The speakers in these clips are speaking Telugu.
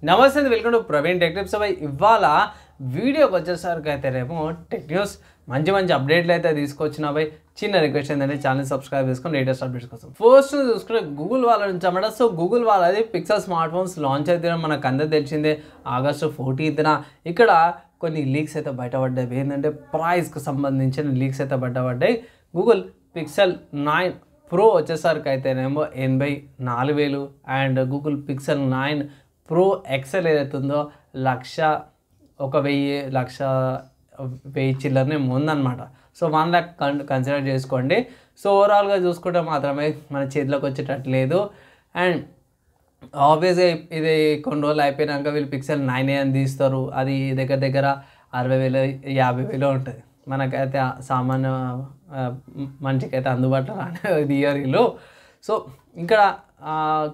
నమస్తే welcome to Praveen tech tips. ఇవాళ వీడియోకి వచ్చేసరికి అయితే రేపు టెక్ న్యూస్ మంచి అప్డేట్లు అయితే తీసుకొచ్చిన బై చిన్న రిక్వెస్ట్ ఏంటంటే ఛానల్ సబ్స్క్రైబ్ చేసుకొని లేటెస్ట్ అప్డేట్స్ కోసం. ఫస్ట్ చూసుకుంటే గూగుల్ వాళ్ళ నుంచి అన్నమాట. సో గూగుల్ వాళ్ళది పిక్సెల్ స్మార్ట్ ఫోన్స్ లాంచ్ అయితే మనకు అందరూ తెలిసిందే ఆగస్టు 14న. ఇక్కడ కొన్ని లీక్స్ అయితే బయటపడ్డాయి. ఏంటంటే ప్రైస్కి సంబంధించిన లీక్స్ అయితే బయటపడ్డాయి. గూగుల్ పిక్సెల్ 9 ప్రో వచ్చేసరికి అయితేనేమో 84,000 and Google Pixel 9 pro XL ఏదైతే ఉందో 1,10,000 చిల్లరనే ఉందన్నమాట. సో 1 lakh కన్సిడర్ చేసుకోండి. సో ఓవరాల్గా చూసుకుంటే మాత్రమే మన చేతిలోకి వచ్చేటట్లేదు. అండ్ ఆబ్వియస్గా ఇది కొన్ని రోజులు అయిపోయినాక వీళ్ళు పిక్సెల్ 9 అని తీస్తారు. అది దగ్గర 60,000 50,000 ఉంటుంది. మనకైతే సామాన్య మనిషికైతే అందుబాటులో రానేది ఇయర్లో. సో ఇక్కడ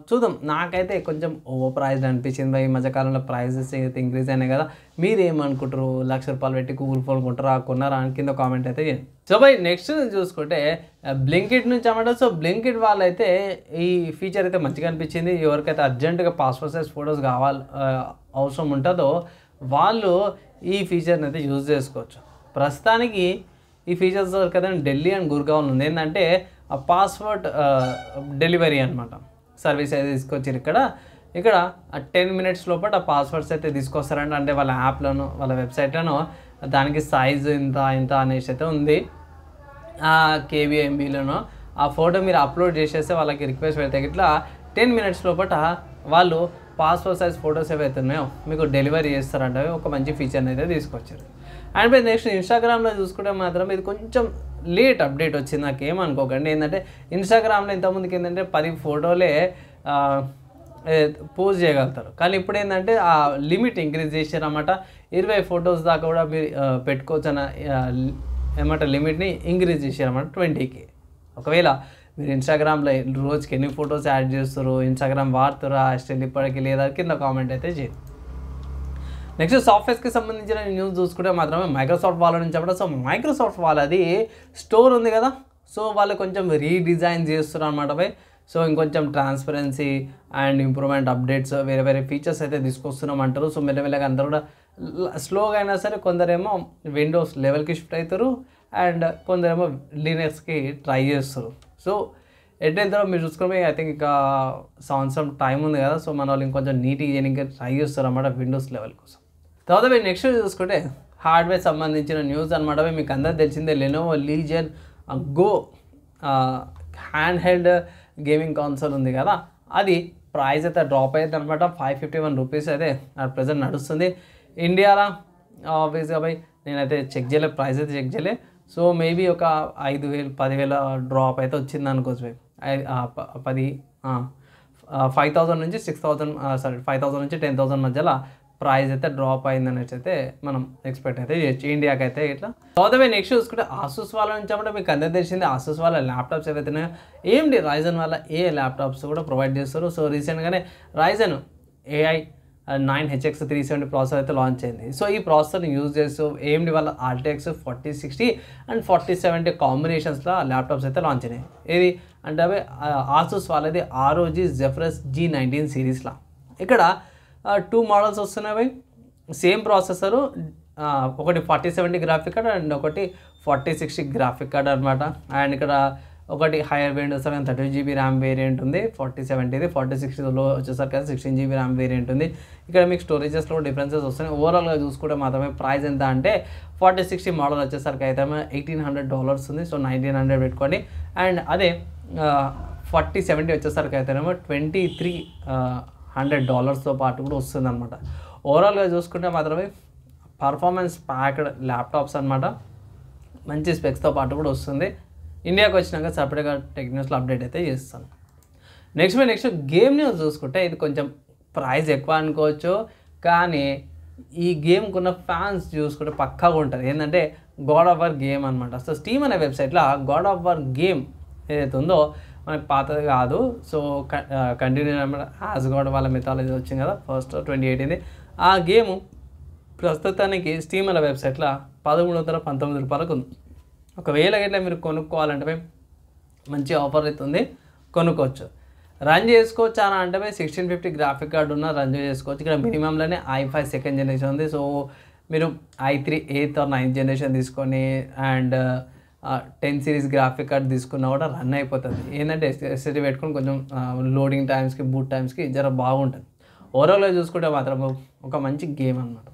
చూద్దాం. నాకైతే కొంచెం ఓవర్ ప్రైస్డ్ అనిపించింది. ఈ మధ్యకాలంలో ప్రైజెస్ అయితే ఇంక్రీజ్ అయినాయి కదా. మీరు ఏమనుకుంటారు? ₹1,00,000 పెట్టి గూగుల్ ఫోన్ కొంటారా కొన్నారా అని కింద కామెంట్ అయితే చేయండి. సో నెక్స్ట్ చూసుకుంటే బ్లింకిట్ నుంచి అన్నమాట. సో బ్లింకిట్ వాళ్ళైతే ఈ ఫీచర్ అయితే మంచిగా అనిపించింది. ఎవరికైతే అర్జెంటుగా పాస్పోర్ట్ సైజ్ ఫొటోస్ అవసరం ఉంటుందో వాళ్ళు ఈ ఫీచర్ని అయితే యూజ్ చేసుకోవచ్చు. ప్రస్తుతానికి ఈ ఫీచర్స్ కదా ఢిల్లీ అండ్ గుర్గావ్ ఉంది. ఏంటంటే పాస్పోర్ట్ డెలివరీ అనమాట సర్వీస్ అయితే తీసుకొచ్చారు. ఇక్కడ 10 minutes లోపల ఆ పాస్వర్డ్స్ అయితే తీసుకొస్తారంట. అంటే వాళ్ళ యాప్లను వాళ్ళ వెబ్సైట్లను దానికి సైజు ఇంత అనేసి అయితే ఉంది. KBMBలను ఆ ఫోటో మీరు అప్లోడ్ చేసేస్తే వాళ్ళకి రిక్వెస్ట్ పెడితే ఇట్లా 10 minutes లోపల వాళ్ళు పాస్పోర్ట్ సైజ్ ఫొటోస్ ఏవైతే ఉన్నాయో మీకు డెలివరీ చేస్తారంటే ఒక మంచి ఫీచర్ని అయితే తీసుకొచ్చారు. అండ్ నెక్స్ట్ ఇన్స్టాగ్రామ్లో చూసుకుంటే మాత్రం ఇది కొంచెం లేట్ అప్డేట్ వచ్చింది. నాకు ఏమనుకోకండి. ఏంటంటే ఇన్స్టాగ్రామ్లో ఇంతకుముందుకి ఏంటంటే 10 ఫోటోలే పోస్ట్ చేయగలుగుతారు. కానీ ఇప్పుడు ఏంటంటే ఆ లిమిట్ ఇంక్రీజ్ చేశారన్నమాట. 20 ఫొటోస్ దాకా కూడా మీరు పెట్టుకోవచ్చు అన్న ఏమంటారు లిమిట్ని ఇంక్రీజ్ చేశారన్నమాట 20K. ఒకవేళ మీరు ఇన్స్టాగ్రామ్లో రోజుకి ఎన్ని ఫొటోస్ యాడ్ చేస్తారు, ఇన్స్టాగ్రామ్ వాడుతారా స్టిల్ ఇప్పటికీ లేదా కింద కామెంట్ అయితే చేయండి. నెక్స్ట్ సాఫ్ట్వేర్స్కి సంబంధించిన న్యూస్ చూసుకుంటే మాత్రమే మైక్రోసాఫ్ట్ వాళ్ళ నుంచి అన్నమాట. సో మైక్రోసాఫ్ట్ వాళ్ళది స్టోర్ ఉంది కదా. సో వాళ్ళు కొంచెం రీడిజైన్ చేస్తున్నారు అనమాట. సో ఇంకొంచెం ట్రాన్స్పరెన్సీ అండ్ ఇంప్రూవ్మెంట్ అప్డేట్స్ వేరే ఫీచర్స్ అయితే తీసుకొస్తున్నామంటారు. సో మెల్లమెల్లగా అందరూ కూడా స్లోగా అయినా సరే కొందరేమో విండోస్ లెవెల్కి షిఫ్ట్ అవుతారు అండ్ కొందరేమో లినక్స్కి ట్రై చేస్తారు. సో ఎట్ వెళ్తారో మీరు చూసుకుని ఐ థింక్ ఇంకా సంవత్సరం టైం ఉంది కదా. సో మన వాళ్ళు ఇంకొంచెం నీట్గా చేయడానికి ట్రై చేస్తారు అన్నమాట విండోస్ లెవెల్ కోసం. తర్వాత మీరు నెక్స్ట్ చూసుకుంటే హార్డ్వేర్ సంబంధించిన న్యూస్ అనమాట. మీకు అందరూ తెలిసిందే Lenovo legion go hand held gaming console ఉంది కదా. అది ప్రైస్ అయితే డ్రాప్ అయ్యింది అనమాట. ₹551 అయితే ప్రజెంట్ నడుస్తుంది ఇండియాలో. ఆబ్వియస్గా నేనైతే చెక్ చేయలేదు, ప్రైస్ అయితే చెక్ చేయలేదు. సో మేబీ ఒక 5,000-10,000 డ్రాప్ అయితే వచ్చింది అనుకోవచ్చు. 5,000 నుంచి 6,000 5,000 నుంచి 10,000 మధ్యలో ప్రైస్ అయితే డ్రాప్ అయిందనేసి అయితే మనం ఎక్స్పెక్ట్ అయితే చేయొచ్చు ఇండియాకి అయితే. ఇట్లా తర్వాత నెక్స్ట్ చూసుకుంటే ఆసూస్ వాళ్ళ నుంచి అంటే మీకు అందరూ తెలిసింది ఆసూస్ వాళ్ళ ల్యాప్టాప్స్ ఏవైతున్నాయో AMD Ryzen వాళ్ళ ల్యాప్టాప్స్ కూడా ప్రొవైడ్ చేస్తారు. సో రీసెంట్గానే Ryzen AI 9HX 370 ప్రాసెసర్ అయితే లాంచ్ అయింది. సో ఈ ప్రాసెసర్ని యూజ్ చేస్తూ AMD వాళ్ళ RTX 4060 అండ్ 4070 కాంబినేషన్స్లో ల్యాప్టాప్స్ అయితే లాంచ్ అయినాయి. ఏది అంటే అవి ఆసూస్ వాళ్ళది ROG Zephyrus G19 సిరీస్లో. ఇక్కడ 2 మోడల్స్ వస్తున్నాయి. సేమ్ ప్రాసెసరు, ఒకటి 4070 గ్రాఫిక్ కార్డ్ అండ్ ఒకటి 4060 గ్రాఫిక్ కార్డ్ అనమాట. అండ్ ఇక్కడ ఒకటి hire variant 32GB RAM variant ఉంది 4070, 4060లో వచ్చేసరికి 16GB ర్యామ్ వేరియంట్ ఉంది. ఇక్కడ మీకు స్టోరేజెస్లో డిఫరెన్సెస్ వస్తున్నాయి. ఓవరాల్గా చూసుకుంటే మాత్రమే ప్రైస్ ఎంత అంటే 4060 మోడల్ వచ్చేసరికి అయితే $1,800 ఉంది. సో 1,900 పెట్టుకోండి. అండ్ అదే 4070 వచ్చేసరికి అయితేనేమో $2,300తో పాటు కూడా వస్తుంది అనమాట. ఓవరాల్గా చూసుకుంటే మాత్రమే పర్ఫార్మెన్స్ ప్యాక్డ్ ల్యాప్టాప్స్ అనమాట. మంచి స్పెక్స్తో పాటు కూడా వస్తుంది. ఇండియాకి వచ్చినాక సపరేట్గా టెక్ న్యూస్లో అప్డేట్ అయితే చేస్తాను. నెక్స్ట్ గేమ్ న్యూస్ చూసుకుంటే ఇది కొంచెం ప్రైస్ ఎక్కువ అనుకోవచ్చు. కానీ ఈ గేమ్కి ఉన్న ఫ్యాన్స్ చూసుకుంటే పక్కాగా ఉంటుంది. ఏంటంటే గాడ్ ఆఫ్ వార్ గేమ్ అనమాట. సో స్టీమ్ అనే వెబ్సైట్లో గాడ్ ఆఫ్ వార్ గేమ్ ఏదైతే ఉందో మనకి పాతది కాదు. సో కంటిన్యూ అనమాట. యాజ్ గాడ్ వాళ్ళ మెథాలజీ వచ్చింది కదా ఫస్ట్ 2018. ఆ గేమ్ ప్రస్తుతానికి స్టీమ్ అనే వెబ్సైట్లో $1,319 ఉంది. ఒకవేళ ఇట్లా మీరు కొనుక్కోవాలంటే మంచి ఆఫర్ అవుతుంది, కొనుక్కోవచ్చు. రన్ చేసుకోవచ్చు అని అంటే 1650 గ్రాఫిక్ కార్డు ఉన్న రన్ చేసుకోవచ్చు. ఇక్కడ మినిమంలోనే i5 సెకండ్ జనరేషన్ ఉంది. సో మీరు i3 8th or 9th generation తీసుకొని అండ్ 10 సిరీస్ గ్రాఫిక్ కార్డ్ తీసుకున్నా కూడా రన్ అయిపోతుంది. ఏంటంటే ఎస్ఎస్డి పెట్టుకొని కొంచెం లోడింగ్ టైమ్స్కి బూట్ టైమ్స్కి జర బాగుంటుంది. ఓవరాల్గా చూసుకుంటే మాత్రం ఒక మంచి గేమ్ అనమాట.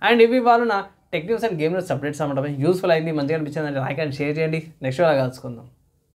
అండ్ ఇవి వాళ్ళు నా tech news and game news updates అనమాట. యూస్ఫుల్ అయింది, మంచిగా అనిపించింది అంటే లైక్ అండ్ షేర్ చేయండి. నెక్స్ట్ కలుసుకుందాం.